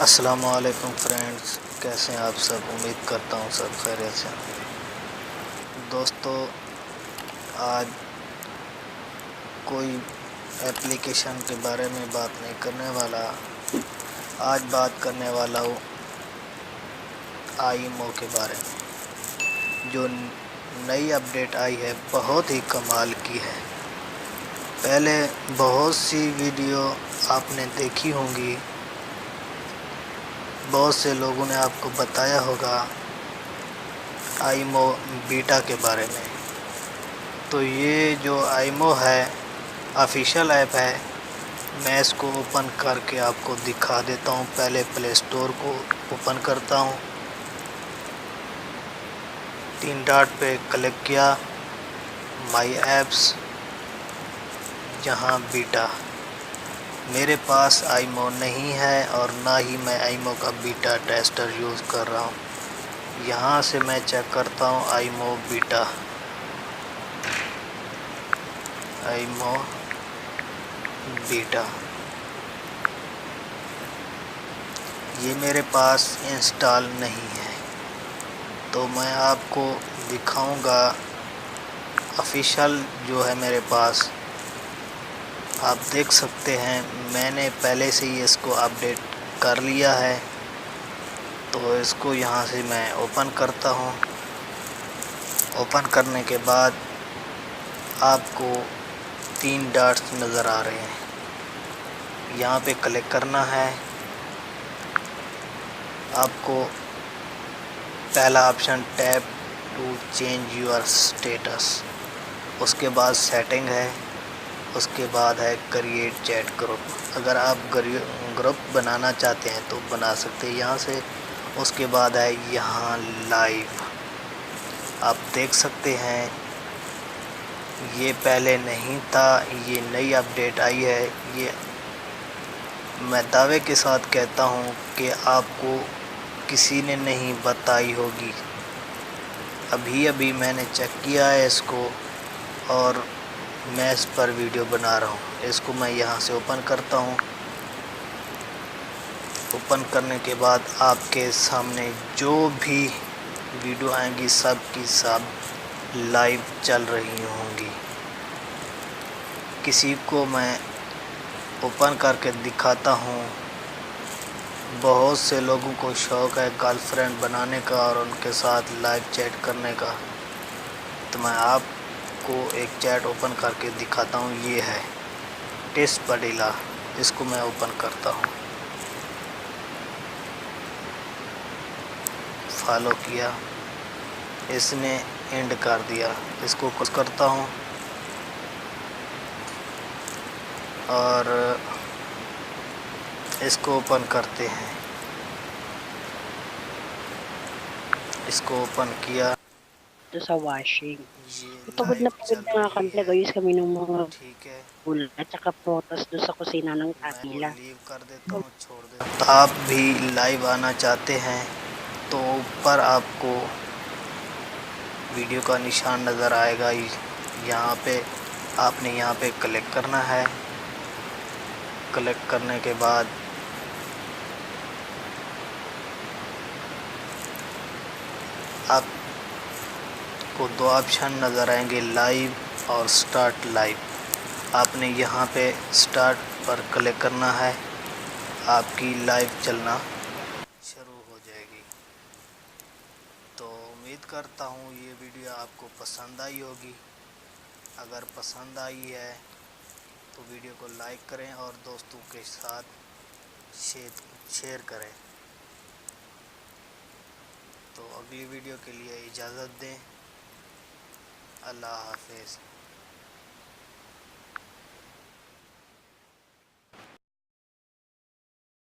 السلام علیکم فرینڈز، کیسے ہیں آپ سب؟ امید کرتا ہوں سب خیریت سے ہیں۔ دوستو، آج کوئی ایپلیکیشن کے بارے میں بات نہیں کرنے والا، آج بات کرنے والا ہوں آئیمو کے بارے میں۔ جو نئی اپڈیٹ آئی ہے بہت ہی کمال کی ہے۔ پہلے بہت سی ویڈیو آپ نے دیکھی ہوں گی، بہت سے لوگوں نے آپ کو بتایا ہوگا آئیمو بیٹا کے بارے میں۔ تو یہ جو آئیمو ہے آفیشیل ایپ ہے، میں اس کو اوپن کر کے آپ کو دکھا دیتا ہوں۔ پہلے پلے اسٹور کو اوپن کرتا ہوں، 3 ڈاٹ پہ کلک کیا، مائی ایپس، جہاں بیٹا۔ میرے پاس آئیمو نہیں ہے اور نہ ہی میں آئیمو کا بیٹا ٹیسٹر یوز کر رہا ہوں۔ یہاں سے میں چیک کرتا ہوں آئیمو بیٹا، آئیمو بیٹا۔ یہ میرے پاس انسٹال نہیں ہے، تو میں آپ کو دکھاؤں گا آفیشیل جو ہے میرے پاس۔ آپ دیکھ سکتے ہیں میں نے پہلے سے ہی اس کو اپڈیٹ کر لیا ہے، تو اس کو یہاں سے میں اوپن کرتا ہوں۔ اوپن کرنے کے بعد آپ کو 3 ڈاٹس نظر آ رہے ہیں، یہاں پہ کلک کرنا ہے۔ آپ کو پہلا option tap to change your status, اس کے بعد سیٹنگ ہے، اس کے بعد ہے کریٹ چیٹ گروپ۔ اگر آپ گروپ بنانا چاہتے ہیں تو بنا سکتے ہیں یہاں سے۔ اس کے بعد ہے یہاں لائیو، آپ دیکھ سکتے ہیں یہ پہلے نہیں تھا، یہ نئی اپڈیٹ آئی ہے۔ یہ میں دعوے کے ساتھ کہتا ہوں کہ آپ کو کسی نے نہیں بتائی ہوگی۔ ابھی میں نے چیک کیا ہے اس کو اور میں اس پر ویڈیو بنا رہا ہوں۔ اس کو میں یہاں سے اوپن کرتا ہوں۔ اوپن کرنے کے بعد آپ کے سامنے جو بھی ویڈیو آئیں گی سب کی سب لائیو چل رہی ہوں گی۔ کسی کو میں اوپن کر کے دکھاتا ہوں۔ بہت سے لوگوں کو شوق ہے گرل فرینڈ بنانے کا اور ان کے ساتھ لائیو چیٹ کرنے کا، تو میں آپ کو ایک چیٹ اوپن کر کے دکھاتا ہوں۔ یہ ہے ٹیس پڈیلا، اس کو میں اوپن کرتا ہوں۔ فالو کیا، اس نے اینڈ کر دیا۔ اس کو کلوز کرتا ہوں اور اس کو اوپن کرتے ہیں۔ اس کو اوپن کیا، Ito sa washing. یہ Pagod لائیو na pagod چل na nga رہی kami ہے، talaga guys kami ng mga ٹھیک ہے۔ bula at saka prutas doon sa kusina ng میں وہ Tatila. لیو کر دیتا ہوں، چھوڑ دیتا ہوں۔ آپ بھی لائیو آنا چاہتے ہیں تو اوپر آپ کو ویڈیو کا نشان نظر آئے گا، یہاں پہ آپ نے یہاں پہ کلک کرنا ہے۔ کلک کرنے کے بعد آپ کو 2 آپشن نظر آئیں گے، لائیو اور سٹارٹ لائیو۔ آپ نے یہاں پہ سٹارٹ پر کلک کرنا ہے، آپ کی لائیو چلنا شروع ہو جائے گی۔ تو امید کرتا ہوں یہ ویڈیو آپ کو پسند آئی ہوگی۔ اگر پسند آئی ہے تو ویڈیو کو لائک کریں اور دوستوں کے ساتھ شیئر کریں۔ تو اگلی ویڈیو کے لیے اجازت دیں۔ اللہ حافظ۔